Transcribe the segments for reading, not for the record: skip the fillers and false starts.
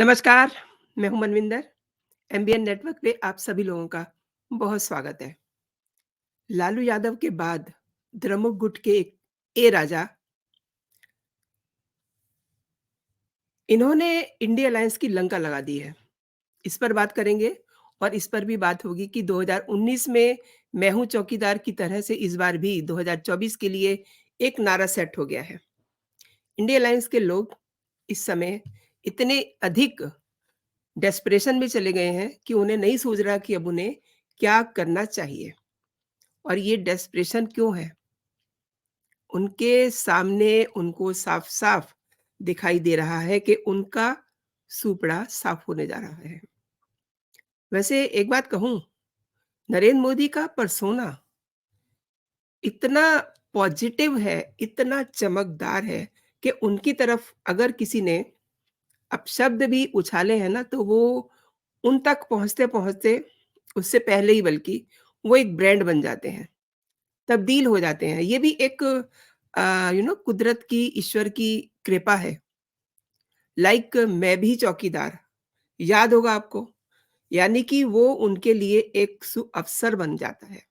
नमस्कार, मैं हूँ मनविंदर। एमबीएन नेटवर्क पे आप सभी लोगों का बहुत स्वागत है। लालू यादव के बाद द्रमुक गुट के एक ए राजा, इन्होंने इंडिया अलायंस की लंका लगा दी है। इस पर बात करेंगे और इस पर भी बात होगी कि 2019 में मैं हूँ चौकीदार की तरह से इस बार भी 2024 के लिए एक नारा सेट हो गया है। इंडिया अलायंस के लोग इस समय इतने अधिक डेस्परेशन में चले गए हैं कि उन्हें नहीं सूझ रहा कि अब उन्हें क्या करना चाहिए। और ये डेस्परेशन क्यों है? उनके सामने उनको साफ-साफ दिखाई दे रहा है कि उनका सूपड़ा साफ होने जा रहा है। वैसे एक बात कहूँ, नरेंद्र मोदी का पर्सोना इतना पॉजिटिव है, इतना चमकदार है कि उनकी तरफ अगर किसी ने अपशब्द भी उछाले हैं ना, तो वो उन तक पहुँचते-पहुँचते उससे पहले ही बल्कि वो एक ब्रांड बन जाते हैं, तब्दील हो जाते हैं। ये भी एक कुदरत की, ईश्वर की कृपा है। लाइक मैं भी चौकीदार, याद होगा आपको? यानी कि वो उनके लिए एक अवसर बन जाता है।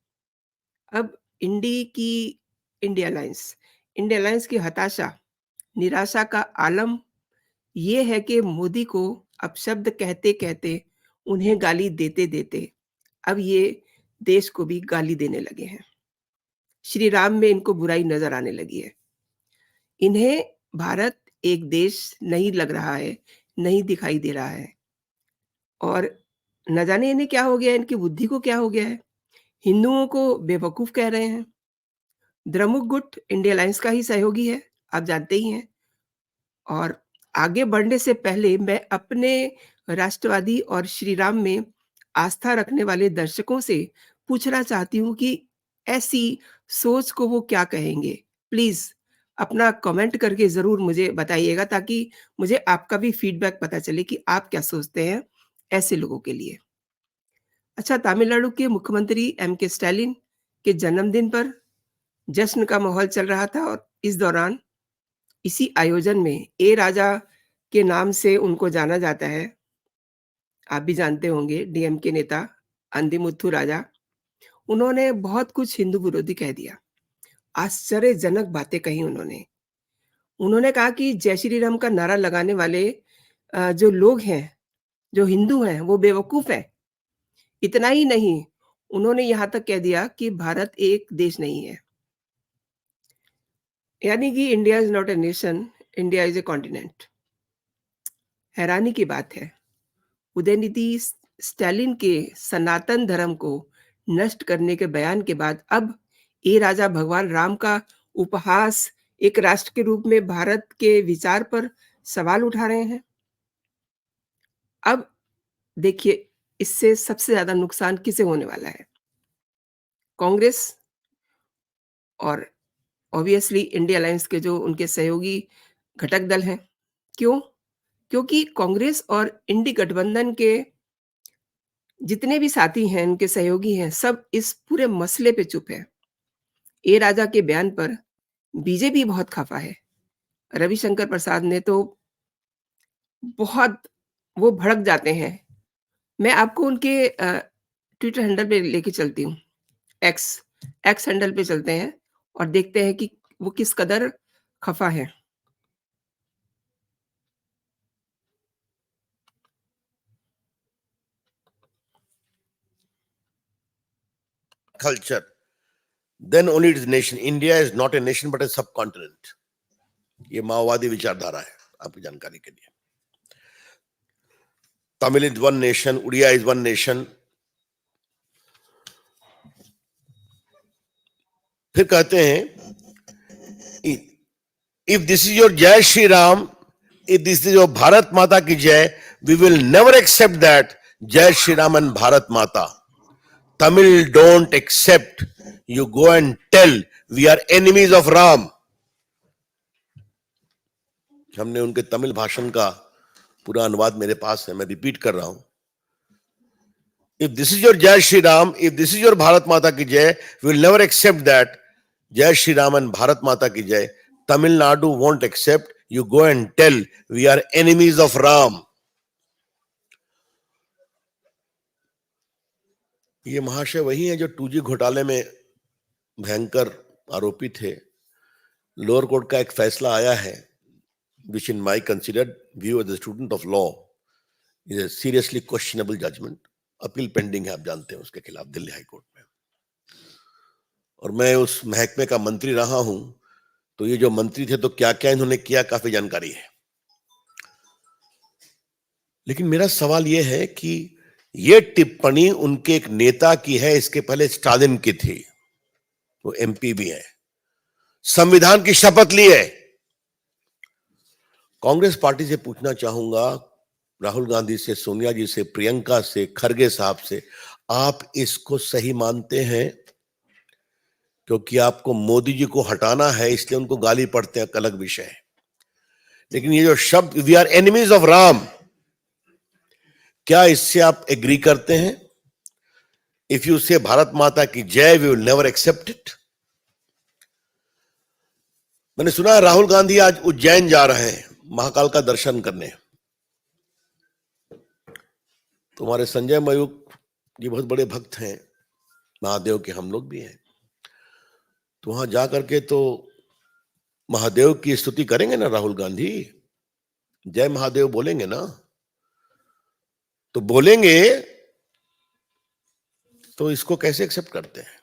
अब इंडिया अलायंस की हताशा, निराशा का आलम ये है कि मोदी को अपशब्द कहते-कहते, उन्हें गाली देते-देते, अब ये देश को भी गाली देने लगे हैं। श्री राम में इनको बुराई नज़र आने लगी है। इन्हें भारत एक देश नहीं लग रहा है, नहीं दिखाई दे रहा है और न जाने इन्हें क्या हो गया है, इनकी बुद्धि को क्या हो गया है। हिंदुओं को बेवकूफ़ कह रहे हैं। द्रमुक गुट इंडिया अलायंस का ही सहयोगी है, आप जानते ही हैं। और आगे बढ़ने से पहले मैं अपने राष्ट्रवादी और श्री राम में आस्था रखने वाले दर्शकों से पूछना चाहती हूँ कि ऐसी सोच को वो क्या कहेंगे? प्लीज़ अपना कमेंट करके ज़रूर मुझे बताइएगा ताकि मुझे आपका भी फीडबैक पता चले कि आप क्या सोचते हैं ऐसे लोगों के लिए। अच्छा, तमिलनाडु के मुख्यमंत्री एम के स्टालिन के जन्मदिन पर जश्न का माहौल चल रहा था और इस दौरान इसी आयोजन में ए राजा के नाम से उनको जाना जाता है। आप भी जानते होंगे डीएमके नेता अंदिमुत्थु राजा, उन्होंने बहुत कुछ हिंदू विरोधी कह दिया। आश्चर्यजनक बातें कही उन्होंने। उन्होंने कहा कि जय श्री राम का नारा लगाने वाले जो लोग हैं, जो हिंदू हैं, वो बेवकूफ़ हैं। इतना ही नहीं, उन्होंने यहाँ तक कह दिया कि भारत एक देश नहीं है। यानी कि India is not a nation, India is a continent. हैरानी की बात है। उदयनिधि स्टालिन के सनातन धर्म को नष्ट करने के बयान के बाद अब ए राजा भगवान राम का उपहास एक राष्ट्र के रूप में भारत के विचार पर सवाल उठा रहे हैं। अब देखिए, इससे सबसे ज़्यादा नुकसान किसे होने वाला है? कांग्रेस और ऑब्वियसली इंडिया अलायंस के जो उनके सहयोगी घटक दल हैं। क्यों? क्योंकि कांग्रेस और इंडी गठबंधन के जितने भी साथी हैं, उनके सहयोगी हैं, सब इस पूरे मसले पे चुप हैं। ए राजा के बयान पर बीजेपी बहुत खफ़ा है। रविशंकर प्रसाद ने तो बहुत वो भड़क जाते हैं। मैं आपको उनके ट्विटर हैंडल पे लेके चलती हूँ। एक्स एक्स हैंडल पे चलते हैं और देखते हैं कि वो किस कदर खफ़ा हैं। culture, then only it is nation. India is not a nation but a subcontinent. ये माओवादी विचारधारा है आपकी जानकारी के लिए। Tamil is one nation, Odia is one nation. फिर कहते हैं if this is your Jai Shri Ram, if this is your Bharat Mata की जय, we will never accept that Jai Shri Ram and Bharat Mata. Tamil don't accept, you go and tell we are enemies of Ram. हमने उनके तमिल भाषण का पूरा अनुवाद मेरे पास है, मैं रिपीट कर रहा हूं। If this is your जय Shri Ram, if this is your Bharat Mata की जय, we will never accept that जय श्री राम and भारत माता की जय. Tamil Nadu won't accept, you go and tell we are enemies of Ram. ये महाशय वही हैं जो 2G घोटाले में भयंकर आरोपी थे। लोअर कोर्ट का एक फैसला आया है, which in my considered view as a student of law is a seriously questionable judgment. Appeal pending है, आप जानते हैं, उसके खिलाफ दिल्ली हाई कोर्ट में। और मैं उस महकमे का मंत्री रहा हूं, तो ये जो मंत्री थे तो क्या क्या इन्होंने किया, काफी जानकारी है। लेकिन मेरा सवाल यह है कि ये टिप्पणी उनके एक नेता की है, इसके पहले स्टालिन की थी, वो एमपी भी है, संविधान की शपथ ली है। कांग्रेस पार्टी से पूछना चाहूंगा, राहुल गांधी से, सोनिया जी से, प्रियंका से, खरगे साहब से, आप इसको सही मानते हैं? क्योंकि आपको मोदी जी को हटाना है, इसलिए उनको गाली पड़ते हैं, अलग विषय है। लेकिन ये जो शब्द we are enemies of Ram, क्या इससे आप एग्री करते हैं? इफ यू से भारत माता की जय, we will never accept it. मैंने सुना है राहुल गांधी आज उज्जैन जा रहे हैं महाकाल का दर्शन करने। तुम्हारे संजय मयूख जी बहुत बड़े भक्त हैं महादेव के, हम लोग भी हैं, तो वहां जाकर के तो महादेव की स्तुति करेंगे ना राहुल गांधी, जय महादेव बोलेंगे ना? तो बोलेंगे तो इसको कैसे एक्सेप्ट करते हैं?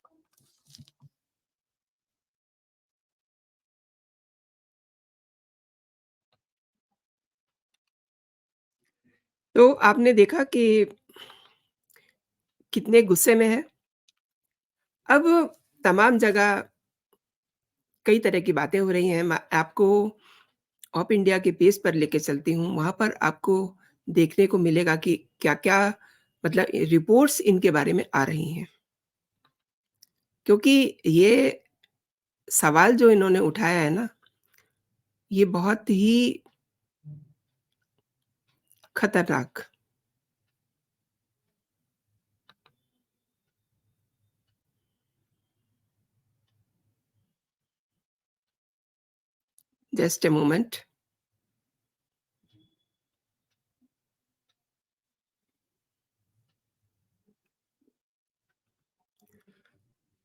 तो आपने देखा कि कितने गुस्से में हैं। अब तमाम जगह कई तरह की बातें हो रही हैं। मैं आपको ऑप इंडिया के पेज पर लेके चलती हूँ, वहाँ पर आपको देखने को मिलेगा कि क्या-क्या मतलब रिपोर्ट्स इनके बारे में आ रही हैं। क्योंकि ये सवाल जो इन्होंने उठाया है ना, ये बहुत ही खतरनाक। Just a moment.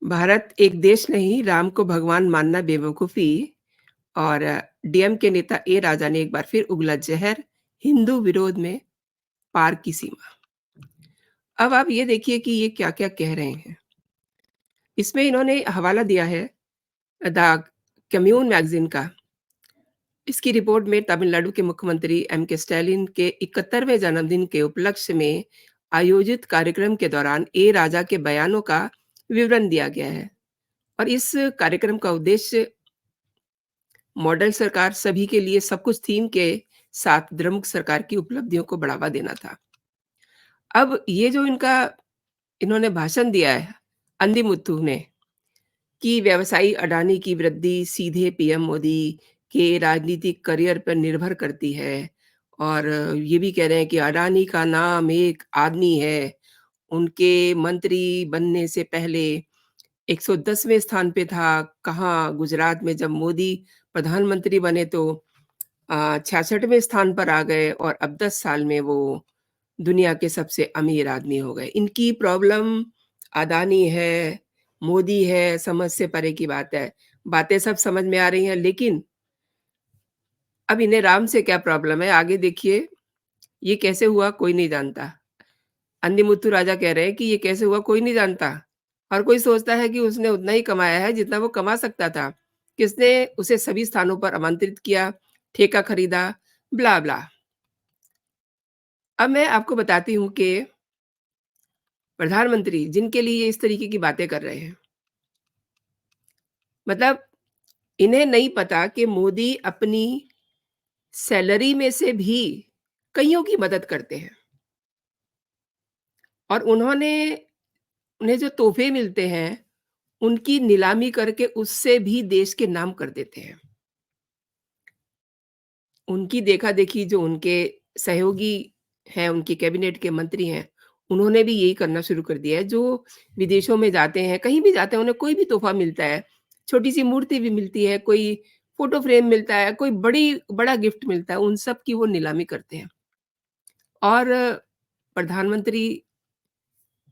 भारत एक देश नहीं, राम को भगवान मानना बेवकूफ़ी। और डीएम के नेता ए राजा ने एक बार फिर उगला ज़हर, हिंदू विरोध में पार की सीमा। अब आप ये देखिए कि ये क्या-क्या कह रहे हैं। इसमें इन्होंने हवाला दिया है द कम्यून मैगज़ीन का। इसकी रिपोर्ट में तमिलनाडु के मुख्यमंत्री एम के स्टालिन के 71वें जन्मदिन के उपलक्ष्य में आयोजित कार्यक्रम के दौरान ए राजा के बयानों का विवरण दिया गया है। और इस कार्यक्रम का उद्देश्य मॉडल सरकार सभी के लिए सब कुछ थीम के साथ द्रमुक सरकार की उपलब्धियों को बढ़ावा देना था। अब ये जो इन्होंने भाषण दिया है, अंदिमुत्थु ने, कि व्यवसायी अडानी की वृद्धि सीधे पीएम मोदी के राजनीतिक करियर पर निर्भर करती है। और ये भी कह रहे हैं कि अडानी का नाम एक आदमी है, उनके मंत्री बनने से पहले 110वें स्थान पे था। कहाँ गुजरात में जब मोदी प्रधानमंत्री बने तो 66वें स्थान पर आ गए और अब 10 साल में वो दुनिया के सबसे अमीर आदमी हो गए। इनकी प्रॉब्लम अदानी है, मोदी है, समझ से परे की बात है। बातें सब समझ में आ रही हैं, लेकिन अब इन्हें राम से क्या प्रॉब्लम है? आगे देखिए, ये कैसे हुआ कोई नहीं जानता। अंदिमुत्तु राजा कह रहे हैं कि ये कैसे हुआ कोई नहीं जानता। हर कोई सोचता है कि उसने उतना ही कमाया है जितना वो कमा सकता था। किसने उसे सभी स्थानों पर आमंत्रित किया, ठेका खरीदा, ब्ला-ब्ला। अब मैं आपको बताती हूँ कि प्रधानमंत्री जिनके लिए ये इस तरीके की बातें कर रहे हैं, मतलब इन्हें नहीं पता कि मोदी अपनी सैलरी में से भी कइयों की मदद करते हैं। और उन्हें जो तोहफ़े मिलते हैं, उनकी नीलामी करके उससे भी देश के नाम कर देते हैं। उनकी देखा-देखी जो उनके सहयोगी हैं, उनके कैबिनेट के मंत्री हैं, उन्होंने भी यही करना शुरू कर दिया है। जो विदेशों में जाते हैं, कहीं भी जाते हैं, उन्हें कोई भी तोहफ़ा मिलता है, छोटी-सी मूर्ति भी मिलती है, कोई फ़ोटो फ्रेम मिलता है, कोई बड़ा गिफ्ट मिलता है, उन सब की वो नीलामी करते हैं। और प्रधानमंत्री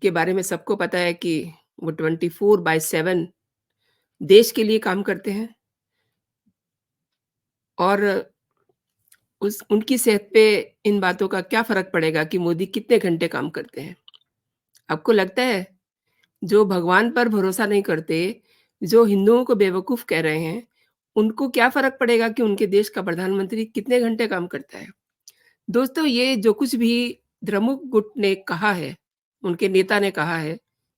के बारे में सबको पता है कि वो 24/7 देश के लिए काम करते हैं और उस उनकी सेहत पे इन बातों का क्या फ़र्क पड़ेगा कि मोदी कितने घंटे काम करते हैं? आपको लगता है जो भगवान पर भरोसा नहीं करते, जो हिंदुओं को बेवकूफ़ कह रहे हैं, उनको क्या फ़र्क पड़ेगा कि उनके देश का प्रधानमंत्री कितने घंटे काम करता है? दोस्तों, ये जो कुछ भी द्रमुक गुट ने कहा है, उनके नेता ने कहा है,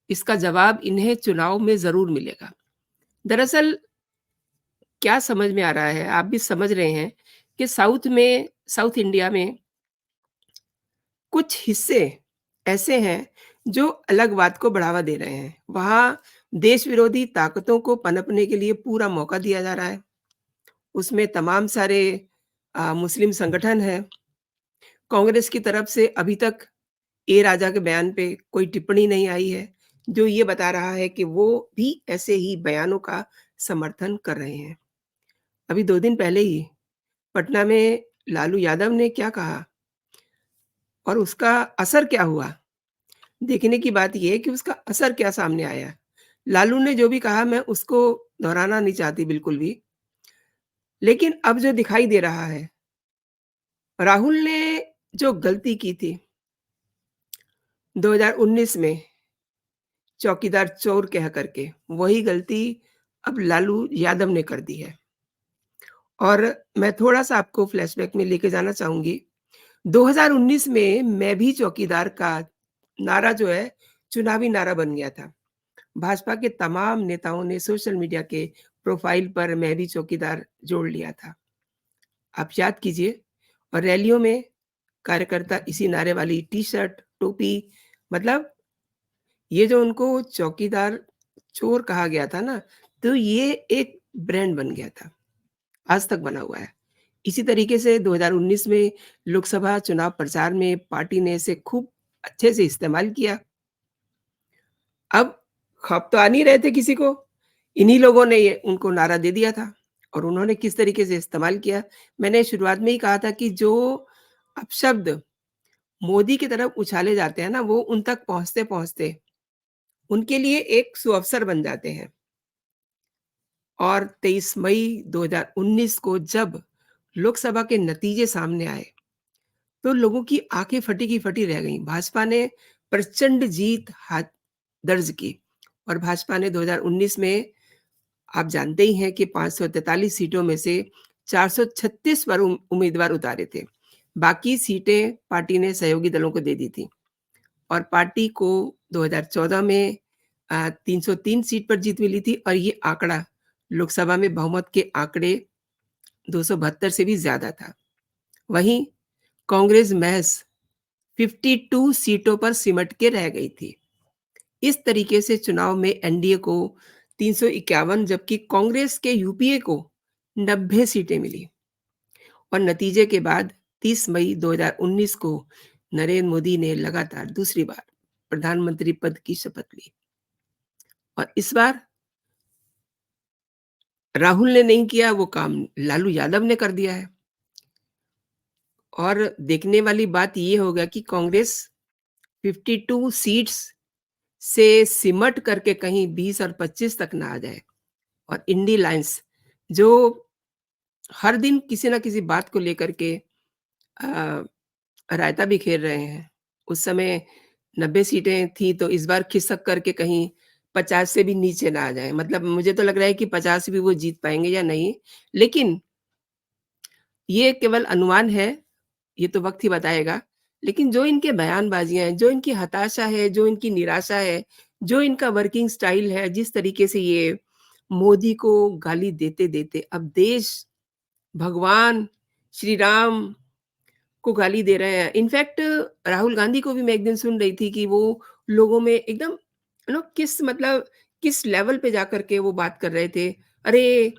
इसका जवाब इन्हें चुनाव में ज़रूर मिलेगा। दरअसल क्या समझ में आ रहा है, आप भी समझ रहे हैं कि साउथ इंडिया में कुछ हिस्से ऐसे हैं, जो अलगवाद को बढ़ावा दे रहे हैं। वहाँ देश विरोधी ताकतों को पनपने के लिए पूरा मौका दिया जा रहा है। उसमें तमाम सारे मुस्लिम संगठन हैं। कांग्रेस की तरफ से अभी तक ए राजा के बयान पे कोई टिप्पणी नहीं आई है, जो ये बता रहा है कि वो भी ऐसे ही बयानों का समर्थन कर रहे हैं। अभी 2 दिन पहले ही पटना में लालू यादव ने क्या कहा और उसका असर क्या हुआ? देखने की बात ये है कि उसका असर क्या सामने आया। लालू ने जो भी कहा मैं उसको दोहराना नहीं चाहती बिल्कुल भी। लेकिन अब जो दिखाई दे रहा है, राहुल ने जो गलती की थी 2019 में चौकीदार चोर कह करके, वही गलती अब लालू यादव ने कर दी है। और मैं थोड़ा-सा आपको फ्लैशबैक में लेके जाना चाहूँगी। 2019 में मैं भी चौकीदार का नारा जो है, चुनावी नारा बन गया था। भाजपा के तमाम नेताओं ने सोशल मीडिया के प्रोफ़ाइल पर मैं भी चौकीदार जोड़ लिया था। आप याद कीजिए और रैलियों में कार्यकर्ता इसी नारे वाली टी-शर्ट, टोपी मतलब ये जो उनको चौकीदार चोर कहा गया था ना, तो ये एक ब्रांड बन गया था, आज तक बना हुआ है। इसी तरीके से 2019 में लोकसभा चुनाव प्रचार में पार्टी ने इसे खूब अच्छे से इस्तेमाल किया। अब खौफ तो आ नहीं रहे थे किसी को, इन्हीं लोगों ने ये उनको नारा दे दिया था और उन्होंने किस तरीके से इस्तेमाल किया, मैंने शुरुआत में ही कहा था कि जो अपशब्द मोदी की तरफ उछाले जाते हैं ना, वो उन तक पहुँचते-पहुँचते उनके लिए एक सुअवसर बन जाते हैं। और 23 मई 2019 को जब लोकसभा के नतीजे सामने आए, तो लोगों की आँखें फटी की फटी रह गईं। भाजपा ने प्रचंड जीत हाथ दर्ज की और भाजपा ने 2019 में आप जानते ही हैं कि 543 सीटों में से 436 पर उम्मीदवार उतारे थे। बाकी सीटें पार्टी ने सहयोगी दलों को दे दी थी और पार्टी को 2014 में 303 सीट पर जीत मिली थी और ये आंकड़ा लोकसभा में बहुमत के आंकड़े 272 से भी ज़्यादा था। वहीं कांग्रेस महज़ 52 सीटों पर सिमट के रह गई थी। इस तरीके से चुनाव में एनडीए को 351 जबकि कांग्रेस के यूपीए को 90 सीटें मिली और नतीजे के बाद 30 मई 2019 को नरेंद्र मोदी ने लगातार दूसरी बार प्रधानमंत्री पद की शपथ ली और इस बार राहुल ने नहीं किया वो काम लालू यादव ने कर दिया है और देखने वाली बात ये होगा कि कांग्रेस 52 सीट्स से सिमट करके कहीं 20 और 25 तक ना आ जाए और इंडी लायंस जो हर दिन किसी न किसी बात को लेकर के अ, रायता बिखेर रहे हैं। उस समय 90 सीटें थी तो इस बार खिसक करके कहीं 50 से भी नीचे ना आ जाएँ। मतलब मुझे तो लग रहा है कि 50 भी वो जीत पाएँगे या नहीं। लेकिन ये केवल अनुमान है, ये तो वक़्त ही बताएगा। लेकिन जो इनके बयानबाज़ियाँ हैं, जो इनकी हताशा है, जो इनकी निराशा है, जो इनका वर्किंग स्टाइल है, जिस तरीके से ये मोदी को गाली देते-देते अब देश, भगवान, श्री राम को गाली दे रहे हैं। इनफैक्ट राहुल गांधी को भी मैं एक दिन सुन रही थी कि वो लोगों में एकदम किस मतलब किस लेवल पे जाकर के वो बात कर रहे थे। अरे!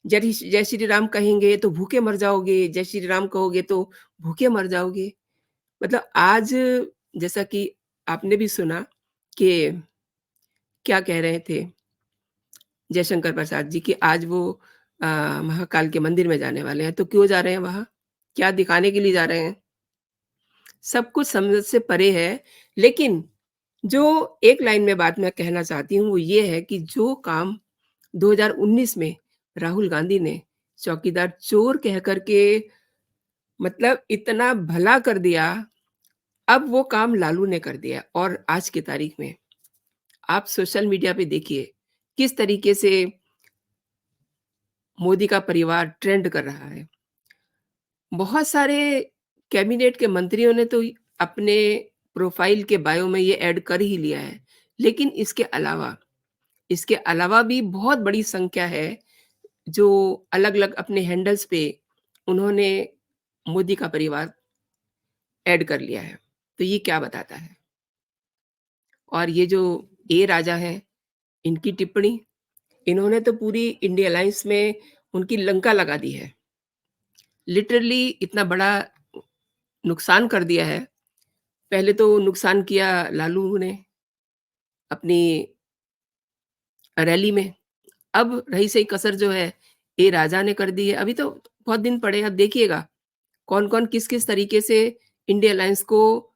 जय श्री राम कहेंगे तो भूखे मर जाओगे, जय श्री राम कहोगे तो भूखे मर जाओगे। मतलब आज जैसा कि आपने भी सुना कि क्या कह रहे थे जयशंकर प्रसाद जी कि आज वो महाकाल के मंदिर में जाने वाले हैं। तो क्यों जा रहे हैं वहाँ? क्या दिखाने के लिए जा रहे हैं? सब कुछ समझ से परे है, लेकिन जो एक लाइन में बात मैं कहना चाहती हूँ वो ये है कि जो काम 2019 में राहुल गांधी ने चौकीदार चोर कह कर के मतलब इतना भला कर दिया, अब वो काम लालू ने कर दिया और आज की तारीख में आप सोशल मीडिया पे देखिए, किस तरीके से मोदी का परिवार ट्रेंड कर रहा है। बहुत सारे कैबिनेट के मंत्रियों ने तो अपने प्रोफाइल के बायो में ये ऐड कर ही लिया है। लेकिन इसके अलावा भी बहुत बड़ी संख्या है, जो अलग-अलग अपने हैंडल्स पे उन्होंने मोदी का परिवार ऐड कर लिया है। तो ये क्या बताता है? और ये जो ए राजा हैं, इनकी टिप्पणी, इन्होंने तो पूरी इंडिया अलायंस में उनकी लंका लगा दी है। लिटरली इतना बड़ा नुकसान कर दिया है। पहले तो नुकसान किया लालू ने अपनी रैली में, अब रही-सही कसर जो है, ए राजा ने कर दी है। अभी तो बहुत दिन पड़े हैं, अब देखिएगा कौन-कौन, किस-किस तरीके से इंडिया अलायंस को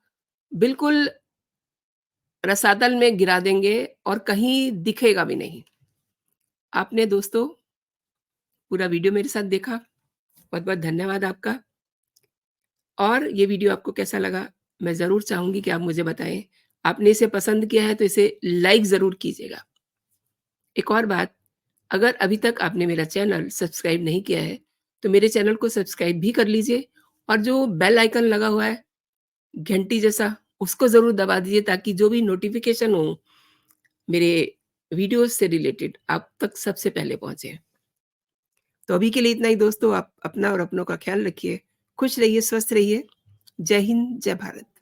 बिल्कुल रसातल में गिरा देंगे और कहीं दिखेगा भी नहीं। आपने दोस्तों पूरा वीडियो मेरे साथ देखा, बहुत-बहुत धन्यवाद आपका। और ये वीडियो आपको कैसा लगा? मैं ज़रूर चाहूँगी कि आप मुझे बताएँ। आपने इसे पसंद किया है तो इसे लाइक ज़रूर कीजिएगा। एक और बात, अगर अभी तक आपने मेरा चैनल सब्सक्राइब नहीं किया है, तो मेरे चैनल को सब्सक्राइब भी कर लीजिए और जो बेल आइकन लगा हुआ है, घंटी जैसा, उसको ज़रूर दबा दीजिए ताकि जो भी नोटिफ़िकेशन हो मेरे वीडियोज़ से रिलेटेड आप तक सबसे पहले पहुँचे। तो अभी के लिए इतना ही दोस्तों, आप अपना और अपनों का ख़्याल रखिए। खुश रहिए, स्वस्थ रहिए। जय हिंद, जय भारत।